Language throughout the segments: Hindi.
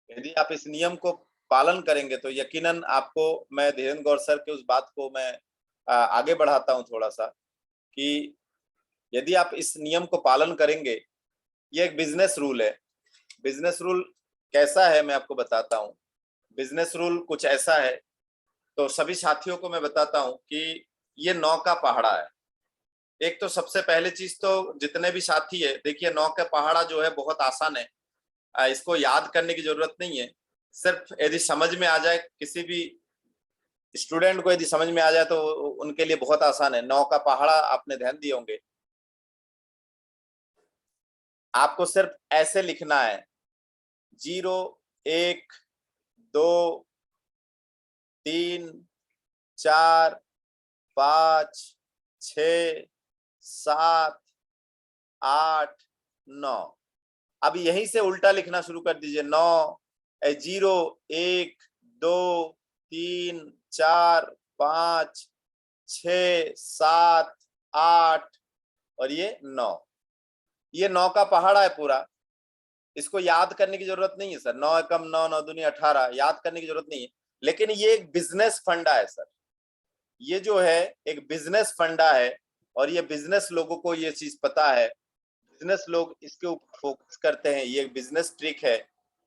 यदि आप इस नियम को पालन करेंगे तो यकीनन आपको, मैं धीरेन्द्र गौर सर के उस बात को मैं आगे बढ़ाता हूँ थोड़ा सा, कि यदि आप इस नियम को पालन करेंगे, ये एक बिजनेस रूल है। बिजनेस रूल कैसा है मैं आपको बताता हूँ। बिजनेस रूल कुछ ऐसा है, तो सभी साथियों को मैं बताता हूँ कि ये 9 का पहाड़ा है। एक तो सबसे पहले चीज, तो जितने भी साथी है, देखिए 9 का पहाड़ा जो है बहुत आसान है, इसको याद करने की जरूरत नहीं है। सिर्फ यदि समझ में आ जाए, किसी भी स्टूडेंट को यदि समझ में आ जाए तो उनके लिए बहुत आसान है। 9 का पहाड़ा आपने ध्यान दिए होंगे। आपको सिर्फ ऐसे लिखना है, 0, 1, 2, 3, 4, 5, 6, 7, 8, 9। अब यहीं से उल्टा लिखना शुरू कर दीजिए। 9, 0, 1, 2, 3, 4, 5, 6, 7, 8 और ये 9। ये 9 का पहाड़ा है पूरा। इसको याद करने की जरूरत नहीं है सर। 9 एकम 9, 9 दूनी 18, याद करने की जरूरत नहीं है। लेकिन ये एक बिजनेस फंडा है सर। ये जो है एक बिजनेस फंडा है, और ये बिजनेस लोगों को ये चीज पता है। बिजनेस लोग इसके ऊपर फोकस करते हैं। ये एक बिजनेस ट्रिक है।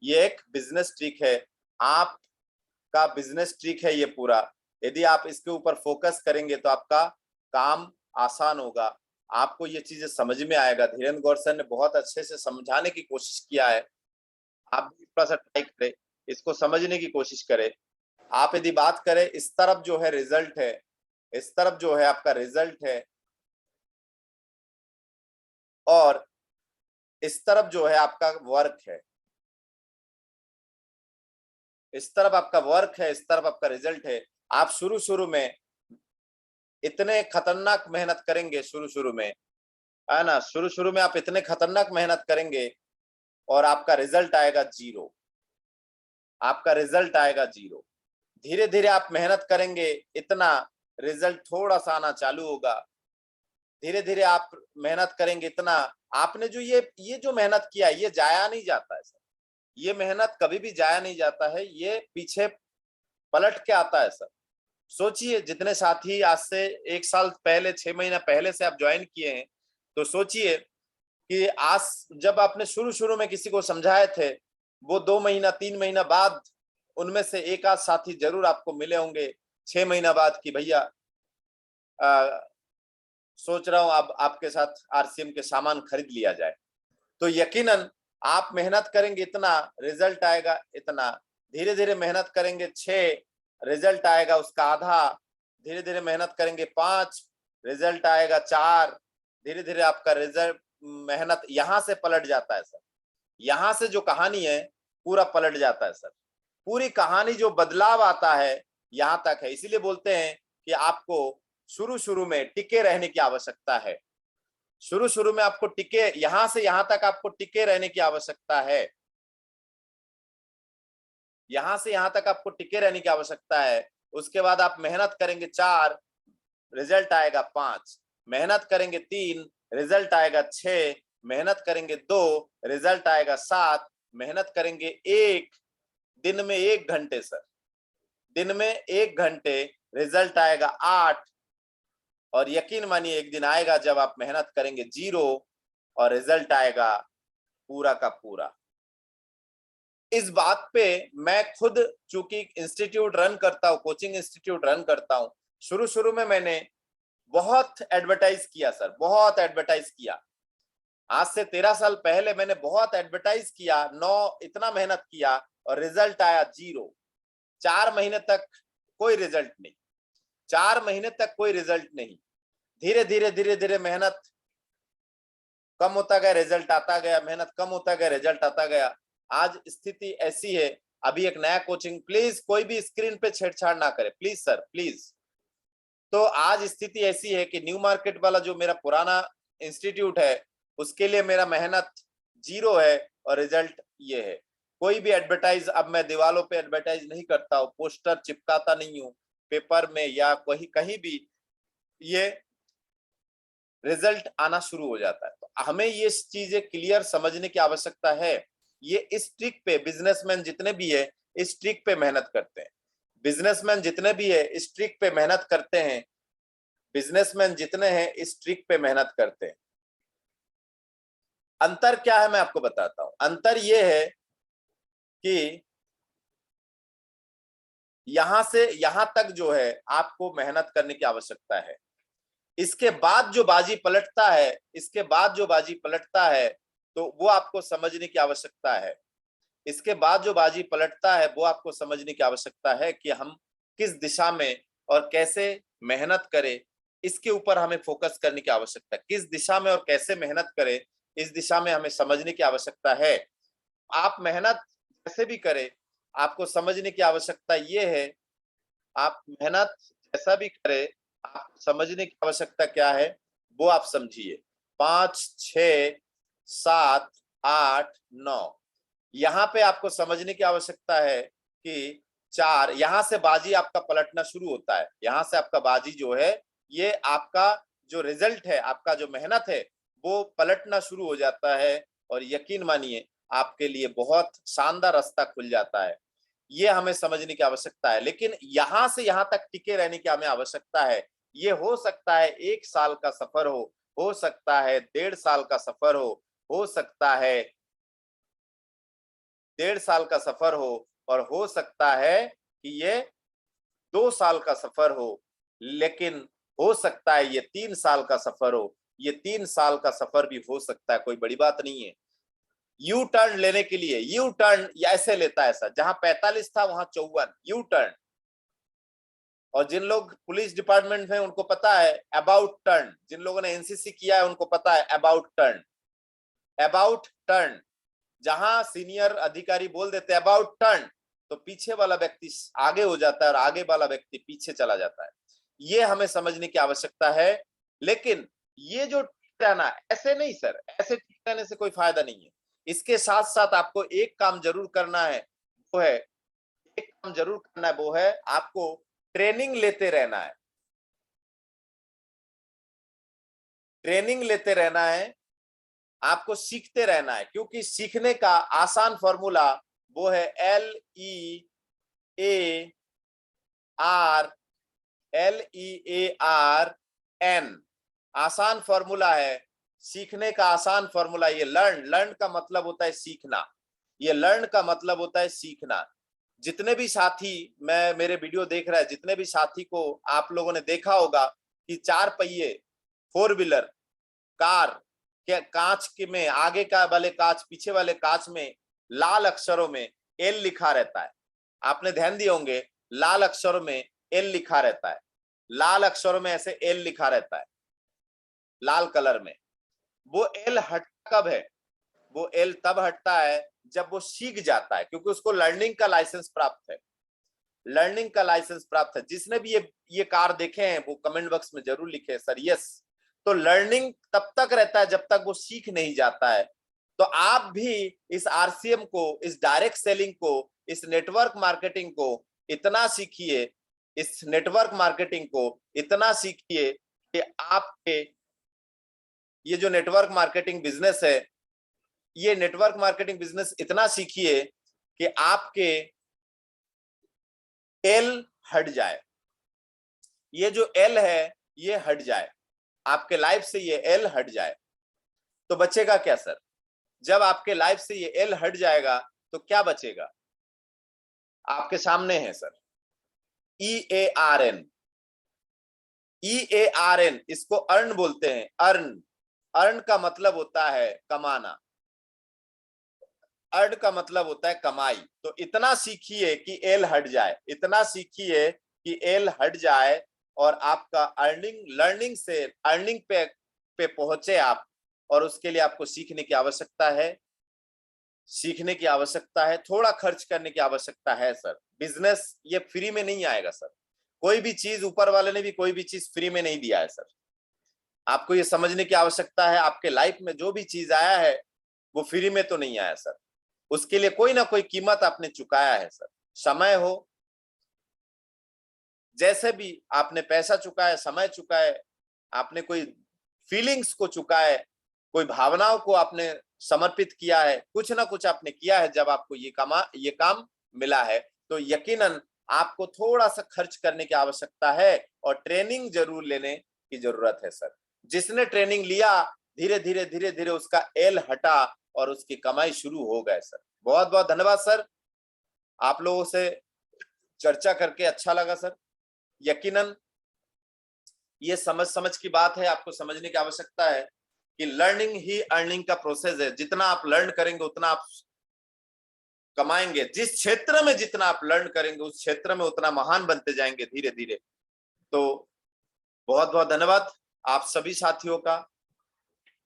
ये एक बिजनेस ट्रिक है, आपका बिजनेस ट्रिक है ये पूरा। यदि आप इसके ऊपर फोकस करेंगे तो आपका काम आसान होगा। आपको ये चीजें समझ में आएगा। धीरेन्द्र गौर सर ने बहुत अच्छे से समझाने की कोशिश किया है। आप भी थोड़ा सा ट्राई करें, इसको समझने की कोशिश करें। आप यदि बात करें, इस तरफ जो है रिजल्ट है, इस तरफ जो है आपका रिजल्ट है, और इस तरफ जो है आपका वर्क है। इस तरफ आपका वर्क है, इस तरफ आपका रिजल्ट है। आप शुरू शुरू में इतने खतरनाक मेहनत करेंगे, शुरू शुरू में, है ना, शुरू शुरू में आप इतने खतरनाक मेहनत करेंगे और आपका रिजल्ट आएगा 0। आपका रिजल्ट आएगा 0। धीरे धीरे आप मेहनत करेंगे, इतना रिजल्ट थोड़ा सा आना चालू होगा। धीरे धीरे आप मेहनत करेंगे, इतना आपने जो ये जो मेहनत किया है, ये जाया नहीं जाता है सर। ये मेहनत कभी भी जाया नहीं जाता है, ये पीछे पलट के आता है सर। सोचिए, जितने साथी आज से 1 साल पहले, 6 महीना पहले से आप ज्वाइन किए हैं, तो सोचिए कि आज जब आपने शुरू शुरू में किसी को समझाए थे, वो 2 महीना 3 महीना बाद उनमें से एक आध साथी जरूर आपको मिले होंगे 6 महीना बाद, कि भैया सोच रहा हूं अब आपके साथ आरसीएम के सामान खरीद लिया जाए। तो यकीनन आप मेहनत करेंगे, इतना रिजल्ट आएगा, इतना। धीरे धीरे मेहनत करेंगे 6, रिजल्ट आएगा उसका आधा। धीरे धीरे मेहनत करेंगे 5, रिजल्ट आएगा 4। धीरे धीरे आपका रिजल्ट, मेहनत यहां से पलट जाता है सर। यहां से जो कहानी है पूरा पलट जाता है सर। पूरी कहानी जो बदलाव आता है यहां तक है। इसीलिए बोलते हैं कि आपको शुरू शुरू में टिके रहने की आवश्यकता है। शुरू शुरू में आपको टिके, यहां से यहां तक आपको टिके रहने की आवश्यकता है। यहां से यहां तक आपको टिके रहने की आवश्यकता है। उसके बाद आप मेहनत करेंगे 4, रिजल्ट आएगा 5। मेहनत करेंगे 3, रिजल्ट आएगा 6। मेहनत करेंगे 2, रिजल्ट आएगा 7। मेहनत करेंगे 1, दिन में 1 घंटे सर, दिन में 1 घंटे, रिजल्ट आएगा 8। और यकीन मानिए एक दिन आएगा जब आप मेहनत करेंगे 0 और रिजल्ट आएगा पूरा का पूरा। इस बात पे मैं खुद, चूंकि इंस्टीट्यूट रन करता हूं, कोचिंग इंस्टीट्यूट रन करता हूं, शुरू शुरू में मैंने बहुत एडवर्टाइज किया सर, बहुत एडवर्टाइज किया। आज से 13 साल पहले मैंने बहुत एडवर्टाइज किया, 9 इतना मेहनत किया और रिजल्ट आया 0। 4 महीने तक कोई रिजल्ट नहीं। 4 महीने तक कोई रिजल्ट नहीं। धीरे धीरे धीरे धीरे मेहनत कम होता गया, रिजल्ट आता गया, मेहनत कम होता गया, रिजल्ट आता गया। आज स्थिति ऐसी है। अभी एक नया कोचिंग, प्लीज कोई भी स्क्रीन पे छेड़छाड़ ना करे, प्लीज सर, प्लीज। तो आज स्थिति ऐसी है कि न्यू मार्केट वाला जो मेरा पुराना इंस्टीट्यूट है, उसके लिए मेरा मेहनत 0 है और रिजल्ट ये है। कोई भी एडवर्टाइज अब मैं दीवालों पे एडवर्टाइज नहीं करता हूँ, पोस्टर चिपकाता नहीं हूँ पेपर में या कहीं कहीं भी। ये रिजल्ट आना शुरू हो जाता है। तो हमें ये चीजें क्लियर समझने की आवश्यकता है। ये इस ट्रिक पे बिजनेसमैन जितने भी है इस ट्रिक पे मेहनत करते हैं। बिजनेसमैन जितने भी है इस ट्रिक पे मेहनत करते हैं। बिजनेसमैन जितने हैं इस ट्रिक पे मेहनत करते हैं। अंतर क्या है मैं आपको बताता हूं। अंतर ये है कि यहां से यहां तक जो है आपको मेहनत करने की आवश्यकता है। इसके बाद जो बाजी पलटता है, इसके बाद जो बाजी पलटता है तो वो आपको समझने की आवश्यकता है। इसके बाद जो बाजी पलटता है वो आपको समझने की आवश्यकता है कि हम किस दिशा में और कैसे मेहनत करें, इसके ऊपर हमें फोकस करने की आवश्यकता है। किस दिशा में और कैसे मेहनत करें, इस दिशा में हमें समझने की आवश्यकता है। आप मेहनत कैसे भी करें, आपको समझने की आवश्यकता ये है। आप मेहनत जैसा भी करें, आप समझने की आवश्यकता क्या है वो आप समझिए। 5, 6, 7, 8, 9 यहाँ पे आपको समझने की आवश्यकता है कि 4 यहाँ से बाजी आपका पलटना शुरू होता है। यहाँ से आपका बाजी जो है ये आपका जो रिजल्ट है, आपका जो मेहनत है वो पलटना शुरू हो जाता है और यकीन मानिए आपके लिए बहुत शानदार रास्ता खुल जाता है। ये हमें समझने की आवश्यकता है। लेकिन यहां से यहां तक टिके रहने की हमें आवश्यकता है। ये हो सकता है 1 साल का सफर हो सकता है 1.5 साल का सफर हो सकता है 1.5 साल का सफर और हो सकता है कि ये 2 साल का सफर हो। लेकिन हो सकता है ये 3 साल का सफर हो। ये 3 साल का सफर भी हो सकता है, कोई बड़ी बात नहीं है। यू टर्न लेने के लिए, यू टर्न ऐसे लेता है सर, जहां 45 था वहां 54 यू टर्न। और जिन लोग पुलिस डिपार्टमेंट में उनको पता है अबाउट टर्न, जिन लोगों ने एनसीसी किया है उनको पता है अबाउट टर्न। अबाउट टर्न, जहां सीनियर अधिकारी बोल देते हैं अबाउट टर्न तो पीछे वाला व्यक्ति आगे हो जाता है और आगे वाला व्यक्ति पीछे चला जाता है। ये हमें समझने की आवश्यकता है। लेकिन ये जो ठीक रहना, ऐसे नहीं सर, ऐसे ठीक रहने से कोई फायदा नहीं है। इसके साथ साथ आपको एक काम जरूर करना है, वो है एक काम जरूर करना है, वो है आपको ट्रेनिंग लेते रहना है। ट्रेनिंग लेते रहना है, आपको सीखते रहना है। क्योंकि सीखने का आसान फॉर्मूला वो है LEAR, LEARN। आसान फॉर्मूला है सीखने का। आसान फॉर्मूला ये लर्न, लर्न का मतलब होता है सीखना। ये लर्न का मतलब होता है सीखना। जितने भी साथी मैं मेरे वीडियो देख रहा है, जितने भी साथी को आप लोगों ने देखा होगा कि 4 पहिए 4 व्हीलर कार के कांच के में आगे का वाले कांच, पीछे वाले कांच में लाल अक्षरों में एल लिखा रहता है। आपने ध्यान दिए होंगे लाल अक्षरों में एल लिखा रहता है। लाल अक्षरों में ऐसे एल लिखा रहता है लाल कलर में। वो एल हटता कब है? वो एल तब हटता है जब वो सीख जाता है, क्योंकि उसको लर्निंग का लाइसेंस प्राप्त है। लर्निंग का लाइसेंस प्राप्त है। जिसने भी ये कार देखे हैं वो कमेंट बॉक्स में जरूर लिखे सर यस। तो लर्निंग तब तक रहता है जब तक वो सीख नहीं जाता है। तो आप भी इस आरसीएम को, इस डायरेक्ट सेलिंग को, इस नेटवर्क मार्केटिंग को इतना सीखिए, इस नेटवर्क मार्केटिंग को इतना सीखिए कि आपके ये जो नेटवर्क मार्केटिंग बिजनेस है, ये नेटवर्क मार्केटिंग बिजनेस इतना सीखिए कि आपके एल हट जाए। ये जो एल है ये हट जाए, आपके लाइफ से ये एल हट जाए। तो बचेगा क्या सर? जब आपके लाइफ से ये एल हट जाएगा तो क्या बचेगा? आपके सामने है सर EARN। EARN इसको अर्न बोलते हैं। अर्न, अर्न का मतलब होता है कमाना। अर्न का मतलब होता है कमाई। तो इतना सीखिए कि एल हट जाए, इतना सीखिए कि एल हट जाए और आपका अर्निंग, लर्निंग से अर्निंग पे पहुंचे आप। और उसके लिए आपको सीखने की आवश्यकता है, सीखने की आवश्यकता है, थोड़ा खर्च करने की आवश्यकता है सर। बिजनेस ये फ्री में नहीं आएगा सर। कोई भी चीज, ऊपर वाले ने भी कोई भी चीज फ्री में नहीं दिया है सर। आपको ये समझने की आवश्यकता है आपके लाइफ में जो भी चीज आया है वो फ्री में तो नहीं आया सर। उसके लिए कोई ना कोई कीमत आपने चुकाया है सर। समय हो, जैसे भी आपने पैसा चुकाया, समय चुकाया, आपने कोई फीलिंग्स को चुकाया, कोई भावनाओं को आपने समर्पित किया है, कुछ ना कुछ आपने किया है जब आपको ये काम मिला है, तो यकीनन आपको थोड़ा सा खर्च करने की आवश्यकता है और ट्रेनिंग जरूर लेने की जरूरत है सर। जिसने ट्रेनिंग लिया, धीरे धीरे धीरे धीरे उसका एल हटा और उसकी कमाई शुरू हो गए सर। बहुत बहुत धन्यवाद सर, आप लोगों से चर्चा करके अच्छा लगा सर। यकीनन ये समझ की बात है, आपको समझने की आवश्यकता है कि लर्निंग ही अर्निंग का प्रोसेस है। जितना आप लर्न करेंगे उतना आप कमाएंगे। जिस क्षेत्र में जितना आप लर्न करेंगे उस क्षेत्र में उतना महान बनते जाएंगे धीरे धीरे। तो बहुत बहुत धन्यवाद आप सभी साथियों का।